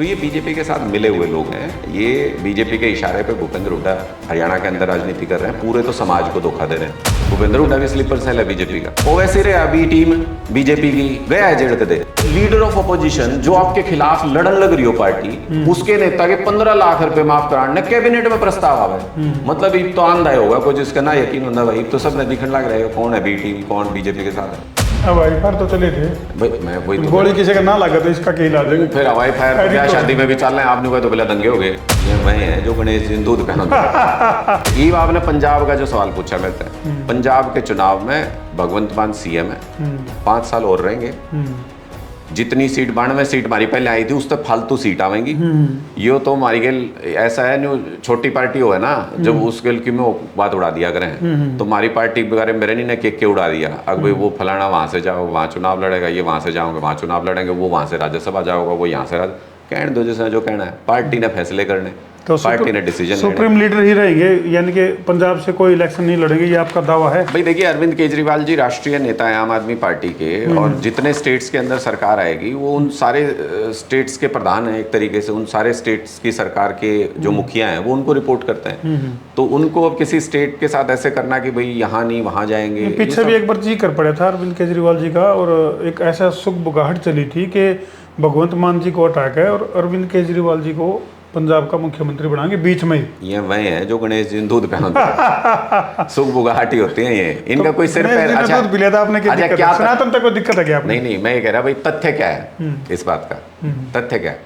तो ये बीजेपी के साथ मिले हुए लोग हैं। ये बीजेपी के इशारे पे भूपेंद्र हुड्डा हरियाणा के अंदर राजनीति कर रहे हैं, पूरे तो समाज को धोखा दे रहे हैं। भूपेंद्र हुड्डा भी स्लीपर सेल है बीजेपी का। ओवैसी रे अभी टीम बीजेपी की गया है जेड़ के दे। लीडर ऑफ अपोजिशन जो आपके खिलाफ लड़न लग रही हो पार्टी, उसके नेता के 15 लाख रुपए माफ कराने कैबिनेट में प्रस्ताव आवे। मतलब ये तो आंधा होगा कोई जिसका ना यकीन होता भाई, तो सब ने दिखने लग रहे हो कौन है बी टीम, कौन बीजेपी के साथ है। हवाई फायर तो चले थे भाई मैं वही तो गोली किसी का ना लगा तो इसका क्या इलाज है? फिर हवाई फायर ब्याह शादी में भी चल रहे हैं, आपने कहा तो पहले दंगे हो गए। ये वही है जो गणेश जी दूध पहना। ये आपने पंजाब का जो सवाल पूछा मेरे से, पंजाब के चुनाव में भगवंत मान सीएम है, 5 साल और रहेंगे। जितनी सीट 92 सीट हमारी पहले आई थी उस तक फालतू सीट आवेंगी। यो तो हमारी गेल ऐसा है न्यू छोटी पार्टी हो है ना, जब उस गेल की में बात उड़ा दिया करें तो हमारी पार्टी के बारे में मेरे नहीं ने केक के उड़ा दिया। अब भाई वो फलाना वहां से जाओ वहां चुनाव लड़ेगा, ये वहां से जाओगे वहां चुनाव लड़ेंगे, वो वहां से राज्यसभा जाओगा, वो यहाँ से कहने दो जिसने जो कहना है। पार्टी ने फैसले करने, तो पार्टी ने डिसीजन सुप्रीम लीडर ही रहेंगे, यानी कि पंजाब से कोई इलेक्शन नहीं लड़ेंगे, ये आपका दावा है? भाई देखिए, अरविंद केजरीवाल जी राष्ट्रीय नेता है आम आदमी पार्टी के, और जितने स्टेट्स के अंदर सरकार आएगी वो उन सारे स्टेट्स के प्रधान हैं एक तरीके से, उन सारे स्टेट्स की सरकार के जो मुखिया हैं वो उनको रिपोर्ट करते हैं। तो उनको अब किसी स्टेट के साथ ऐसे करना कि भाई यहाँ नहीं वहाँ जाएंगे। पीछे भी एक बार जिक्र पड़ा था अरविंद केजरीवाल जी का, और एक ऐसा सुख बुगाहट चली थी कि भगवंत मान जी को हटा के और अरविंद केजरीवाल जी को पंजाब का मुख्यमंत्री बनाएंगे बीच में ही। ये वही है जो गणेश जी दूध पहनते सुख बुगाहटी होती है ये, इनका कोई सिर पैर। अच्छा दूध पिलाया था आपने, क्या सनातन तक कोई दिक्कत है क्या आपने? नहीं मैं ये कह रहा भाई तथ्य क्या है इस बात का, तथ्य क्या है?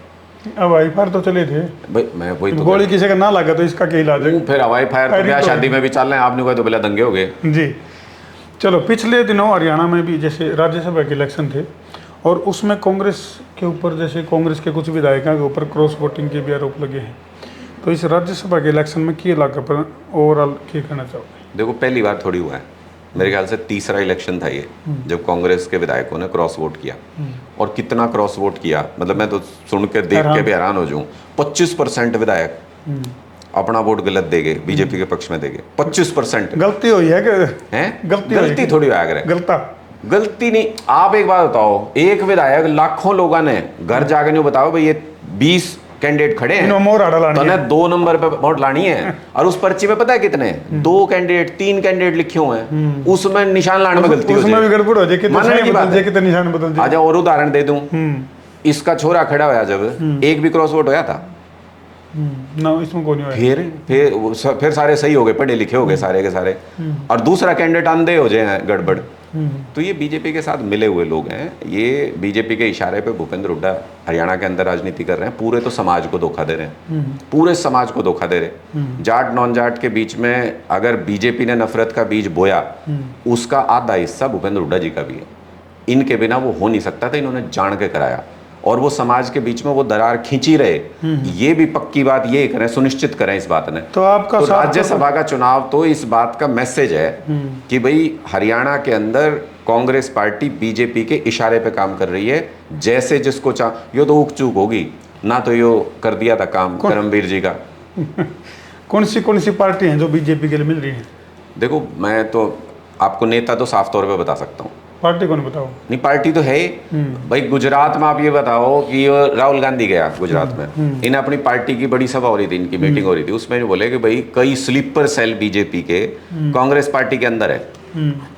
हवाई फायर तो चले थे भाई मैं वही तो गोली किसी का ना लगा तो इसका क्या इलाज है? फिर हवाई फायर ब्याह शादी में भी चल रहे हैं, आपने कहा तो पहले दंगे हो गए। जी चलो, पिछले दिनों हरियाणा में भी जैसे राज्यसभा के इलेक्शन थे और उसमें कांग्रेस के ऊपर, जैसे कांग्रेस के कुछ विधायकों के ऊपर क्रॉस वोटिंग के भी आरोप लगे हैं। तो इस राज्यसभा के इलेक्शन में क्या लाकर पर ओवरऑल क्या कहना चाहोगे? देखो पहली बार थोड़ी हुआ है, मेरे ख्याल से तीसरा इलेक्शन था ये जब कांग्रेस के विधायकों ने क्रॉस वोट किया। और कितना क्रॉस वोट किया, मतलब मैं तो सुन के देख के भी हैरान हो जाऊँ। 25% विधायक अपना वोट गलत देंगे, बीजेपी के पक्ष में देंगे। 25% गलती हुई है कि गलती थोड़ी हुआ करे, गलती नहीं। आप एक बात बताओ, एक विधायक लाखों लोगों ने घर जाके नहीं बताओ भाई ये 20 कैंडिडेट खड़े हैं तो 2 नंबर पे वोट लानी है, और उस पर्ची में पता है कितने 2 कैंडिडेट 3 कैंडिडेट लिखे हुए हैं, उसमें निशान लाने में गलती हो जाए, उसमें भी गड़बड़ हो जाए, कितने निशान बदल जाए। आजा और उदाहरण दे दूं, इसका छोरा खड़ा होया जब एक भी क्रॉस वोट होया था ना, इसमें कोई नहीं होया। फिर सारे सही हो गए, पढ़े लिखे हो गए सारे के सारे, और दूसरा कैंडिडेट अंधे हो जाए गड़बड़। तो ये बीजेपी के साथ मिले हुए लोग हैं। ये बीजेपी के इशारे पे भूपेंद्र हुड्डा हरियाणा के अंदर राजनीति कर रहे हैं, पूरे तो समाज को धोखा दे रहे हैं, पूरे समाज को धोखा दे रहे हैं। जाट नॉन जाट के बीच में अगर बीजेपी ने नफरत का बीज बोया, उसका आधा हिस्सा भूपेंद्र हुड्डा जी का भी है। इनके बिना वो हो नहीं सकता था, इन्होंने जान के कराया, और वो समाज के बीच में वो दरार खींची रहे। ये भी पक्की बात ये करें, सुनिश्चित करें इस बात ने। तो आपका तो राज्यसभा का चुनाव तो इस बात का मैसेज है कि भाई हरियाणा के अंदर कांग्रेस पार्टी बीजेपी के इशारे पे काम कर रही है, जैसे जिसको यो तो उक चूक होगी ना, तो यो कर दिया था काम करमवीर जी का। कौन सी पार्टी है जो बीजेपी के लिए मिल रही है? देखो मैं तो आपको नेता तो साफ तौर पे बता सकता हूँ, पार्टी को नहीं बताओ। नहीं पार्टी तो है भाई। गुजरात में आप ये बताओ कि राहुल गांधी गया गुजरात में, इन्हें अपनी पार्टी की बड़ी सभा हो रही थी, इनकी मीटिंग हो रही थी, उसमें बोले कि भाई कई स्लीपर सेल बीजेपी के कांग्रेस पार्टी के अंदर है,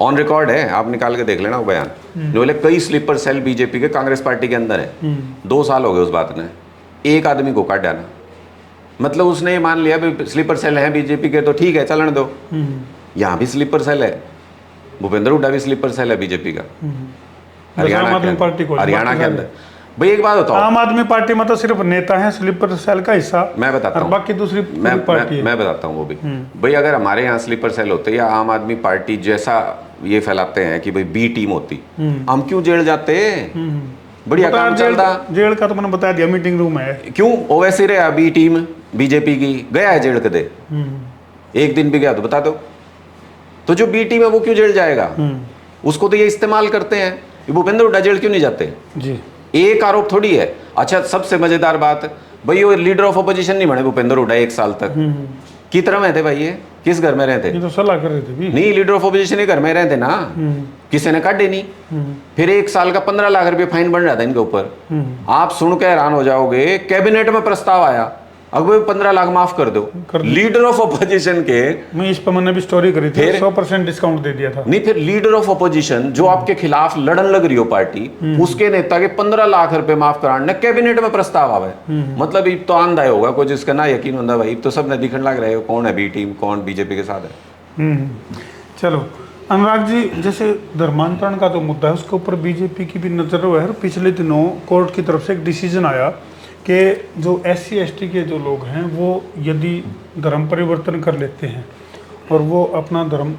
ऑन रिकॉर्ड है, आप निकाल के देख लेना वो बयान। बोले कई स्लीपर सेल बीजेपी के कांग्रेस पार्टी के अंदर है। 2 साल हो गए उस बात ने, एक आदमी को काट डाला। मतलब उसने ये मान लिया भाई स्लीपर सेल है बीजेपी के तो ठीक है चलन दो। यहाँ भी स्लीपर सेल है, भूपेंद्र हुड्डा भी स्लीपर सेल है बीजेपी का हरियाणा के अंदर। भाई एक बात बताओ, आम आदमी पार्टी में तो सिर्फ नेता है स्लीपर सेल का हिस्सा, मैं बताता हूँ, बाकी दूसरी पार्टी मैं बताता हूँ वो भी। भाई अगर हमारे यहाँ स्लीपर सेल होते या आम आदमी पार्टी जैसा ये फैलाते हैं कि भाई बी टीम होती, हम क्यों जेल जाते? बढ़िया काम चलता। जेल का तो मैंने बता दिया, मीटिंग रूम है। क्यों ओवैसी रे बी टीम बीजेपी की गया है जेल के दे, एक दिन भी गया तो बता दो। तो जो बी टीम है वो क्यों जेल जाएगा? उसको तो ये इस्तेमाल करते हैं। भूपेंद्र हुड्डा जेल क्यों नहीं जाते जी? एक आरोप थोड़ी है। अच्छा सबसे मजेदार बात, भाई वो लीडर ऑफ अपोजिशन नहीं बने भूपेंद्र हुड्डा 1 साल तक, की तरह में थे भाई ये किस घर में रहते? ये तो सलाह कर रहे थे भी। नहीं, लीडर ऑफ अपोजिशन ही घर में रहते ना, किसी ने काटे नहीं। फिर 1 साल का 15 लाख रुपए फाइन बन रहा था इनके ऊपर। आप सुन के हैरान हो जाओगे, कैबिनेट में प्रस्ताव आया, अब 15 लाख माफ कर दो। लीडर ऑफ अपोजिशन के, मैं इस पर मैंने भी स्टोरी करी थी, 100% डिस्काउंट दे दिया था। नहीं, फिर लीडर ऑफ अपोजिशन जो आपके खिलाफ लड़न लग रही हो पार्टी, उसके नेता के 15 लाख रुपए माफ कराने कैबिनेट में प्रस्ताव आवे, मतलब तो आंधा होगा कोई जिसका ना यकीन होता भाई, तो सब ने दिखने लग रहे हो कौन है बी टीम, कौन बीजेपी के साथ है। चलो अनुराग जी, जैसे धर्मांतरण का तो मुद्दा है, उसके ऊपर बीजेपी की भी नजर है। पिछले दिनों कोर्ट की तरफ से एक डिसीजन आया कि जो SC ST के जो लोग हैं वो यदि धर्म परिवर्तन कर लेते हैं और वो अपना धर्म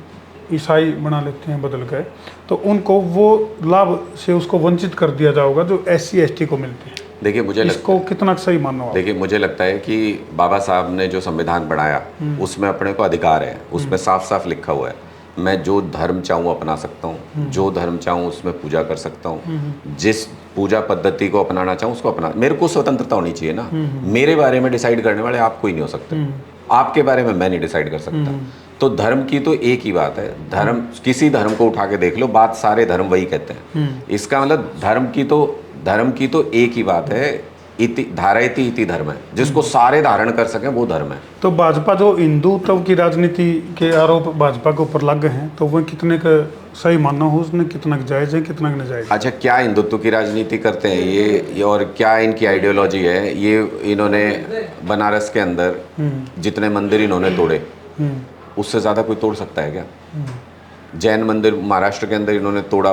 ईसाई बना लेते हैं बदल गए, तो उनको वो लाभ से उसको वंचित कर दिया जाएगा जो SC ST को मिलते हैं। देखिए मुझे इसको कितना सही मानना है? देखिए मुझे लगता है कि बाबा साहब ने जो संविधान बनाया उसमें अपने को अधिकार है, उसमें साफ साफ लिखा हुआ है मैं जो धर्म चाहूँ अपना सकता हूँ, जो धर्म चाहूँ उसमें पूजा कर सकता हूँ, जिस पूजा पद्धति को अपनाना चाहूँ उसको अपना, मेरे को स्वतंत्रता होनी चाहिए ना। मेरे बारे में डिसाइड करने वाले आप कोई नहीं हो सकते, आपके बारे में मैं नहीं डिसाइड कर सकता। तो धर्म की तो एक ही बात है, धर्म किसी धर्म को उठा के देख लो, बात सारे धर्म वही कहते हैं। इसका मतलब धर्म की तो एक ही बात है, इति धारयति इति धर्म है, जिसको सारे धारण कर सकें वो धर्म है। तो भाजपा जो हिंदुत्व की राजनीति के आरोप भाजपा के ऊपर लग गए हैं, तो वो कितने का सही मानना हो, उसमें कितना जायज है कितना नाजायज? अच्छा, क्या हिंदुत्व की राजनीति करते हैं ये और क्या इनकी आइडियोलॉजी है? ये इन्होंने बनारस के अंदर जितने मंदिर इन्होंने तोड़े उससे ज़्यादा कोई तोड़ सकता है क्या? जैन मंदिर महाराष्ट्र के अंदर इन्होंने तोड़ा,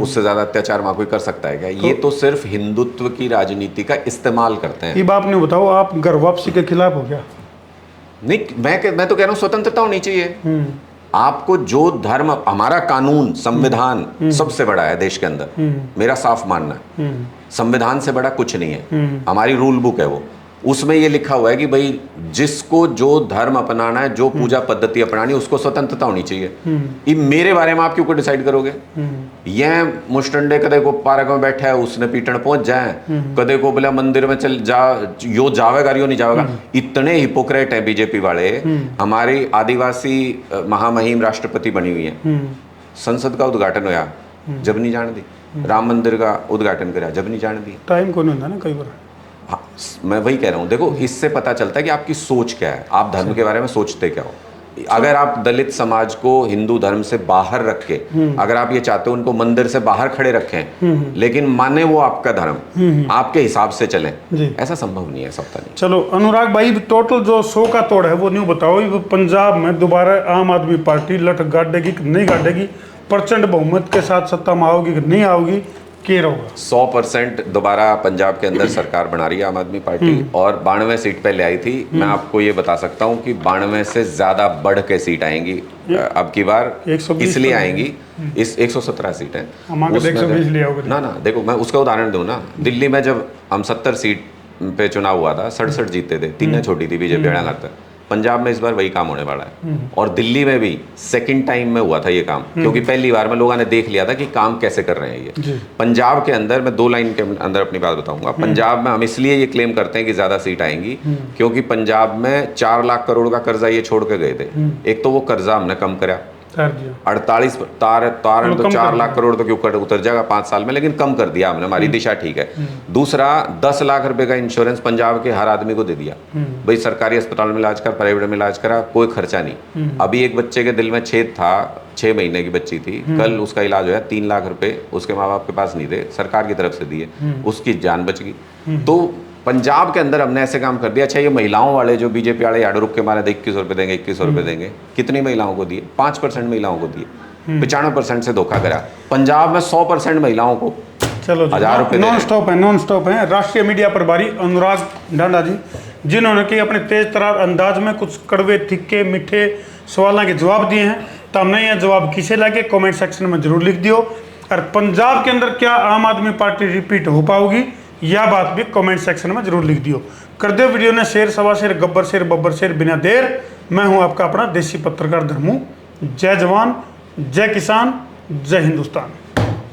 उससे ज्यादा अत्याचार वहां कोई कर सकता है क्या? ये तो सिर्फ हिंदुत्व की राजनीति का इस्तेमाल करते हैं। ये बात नहीं बताओ, आप घर वापसी के खिलाफ हो क्या? नहीं, मैं तो कह रहा हूँ स्वतंत्रता होनी चाहिए। आपको जो धर्म, हमारा कानून संविधान सबसे बड़ा है देश के अंदर, मेरा साफ मानना है, संविधान से बड़ा कुछ नहीं है। हमारी रूल बुक है वो, उसमें ये लिखा हुआ है कि भाई जिसको जो धर्म अपनाना है, जो पूजा पद्धति अपनानी है, उसको स्वतंत्रता होनी चाहिए। ये मेरे बारे में आप क्यों को डिसाइड करोगे? यह मुस्टंडे कदे को पार्क में बैठा है, उसने पीटन पहुंच जाए, कदे को बोला मंदिर में चल जा, यो जावेगा यो नहीं जावेगा। इतने हिपोक्रेट है बीजेपी वाले। हमारी आदिवासी महामहिम राष्ट्रपति बनी हुई है, संसद का उद्घाटन होया जब नहीं जान दी, राम मंदिर का उद्घाटन करा जब नहीं जान दी। टाइम को नहीं होता ना कई बार। हाँ, मैं वही कह रहा हूँ, देखो इससे पता चलता है कि आपकी सोच क्या है, आप धर्म के बारे में सोचते क्या हो। अगर आप दलित समाज को हिंदू धर्म से बाहर रख के, अगर आप ये चाहते हो उनको मंदिर से बाहर खड़े रखें, लेकिन माने वो आपका धर्म, आपके हिसाब से चले, ऐसा संभव नहीं है, सबका नहीं। चलो अनुराग भाई, टोटल जो 100 का तोड़ है वो न्यू बताओ, वो पंजाब में दोबारा आम आदमी पार्टी लठ गाड़ेगी कि नहीं गाड़ेगी? प्रचंड बहुमत के साथ सत्ता में आओगी कि नहीं आओगी? 100% दोबारा पंजाब के अंदर सरकार बना रही है आम आदमी पार्टी, और 92 सीट पे ले आई थी। मैं आपको ये बता सकता हूँ कि 92 से ज्यादा बढ़ के सीट आएंगी अब की बार, इसलिए आएंगी, इस 117 सीट है ना। देखो मैं उसका उदाहरण दूं ना, दिल्ली में जब हम 70 सीट पे चुनाव हुआ था, 67 जीते थे, 3 छोटी थी बीजेपी घर। पंजाब में इस बार वही काम होने वाला है, और दिल्ली में भी सेकंड टाइम में हुआ था ये काम, क्योंकि पहली बार में लोगों ने देख लिया था कि काम कैसे कर रहे हैं ये। पंजाब के अंदर, मैं 2 लाइन के अंदर अपनी बात बताऊंगा, पंजाब में हम इसलिए ये क्लेम करते हैं कि ज्यादा सीट आएंगी, क्योंकि पंजाब में 4 लाख करोड़ का कर्जा ये छोड़ के गए थे। एक तो वो कर्जा हमने कम करा, 4 लाख करोड़ तो क्यों उतर जाएगा 5 साल में, लेकिन कम कर दिया हमने, हमारी दिशा ठीक है। दूसरा, 10 लाख रुपए का इंश्योरेंस पंजाब के हर आदमी को दे दिया, भाई सरकारी अस्पताल में इलाज कर, प्राइवेट में इलाज करा, कोई खर्चा नहीं। अभी एक बच्चे के दिल में छेद था, 6 महीने की बच्ची थी, कल उसका इलाज हुआ, 3 लाख रुपए उसके माँ बाप के पास नहीं थे, सरकार की तरफ से दिए, उसकी जान बच गई। तो पंजाब के अंदर हमने ऐसे काम कर दिया। अच्छा, ये महिलाओं वाले जो बीजेपी वाले याड रुक के मारे 2100 रुपए देंगे, 2100 रुपए देंगे, कितनी महिलाओं को दिए? 5% महिलाओं को दिए, 95% से धोखा करा। पंजाब में 100% महिलाओं को चलो 1000 रुपए नॉन स्टॉप है। राष्ट्रीय मीडिया प्रभारी अनुराग ढांडा जी, जिन्होंने कि अपने तेज तरार अंदाज में कुछ कड़वे तिक्के मीठे सवालों के जवाब दिए हैं। तो हमने यह जवाब किसे लगे कमेंट सेक्शन में जरूर लिख दियो। और पंजाब के अंदर क्या आम आदमी पार्टी रिपीट हो पाओगी, यह बात भी कमेंट सेक्शन में जरूर लिख दियो। कर दो वीडियो ने शेर, सवा शेर, गब्बर शेर, बब्बर शेर बिना देर। मैं हूं आपका अपना देसी पत्रकार धर्मू। जय जवान, जय किसान, जय हिंदुस्तान।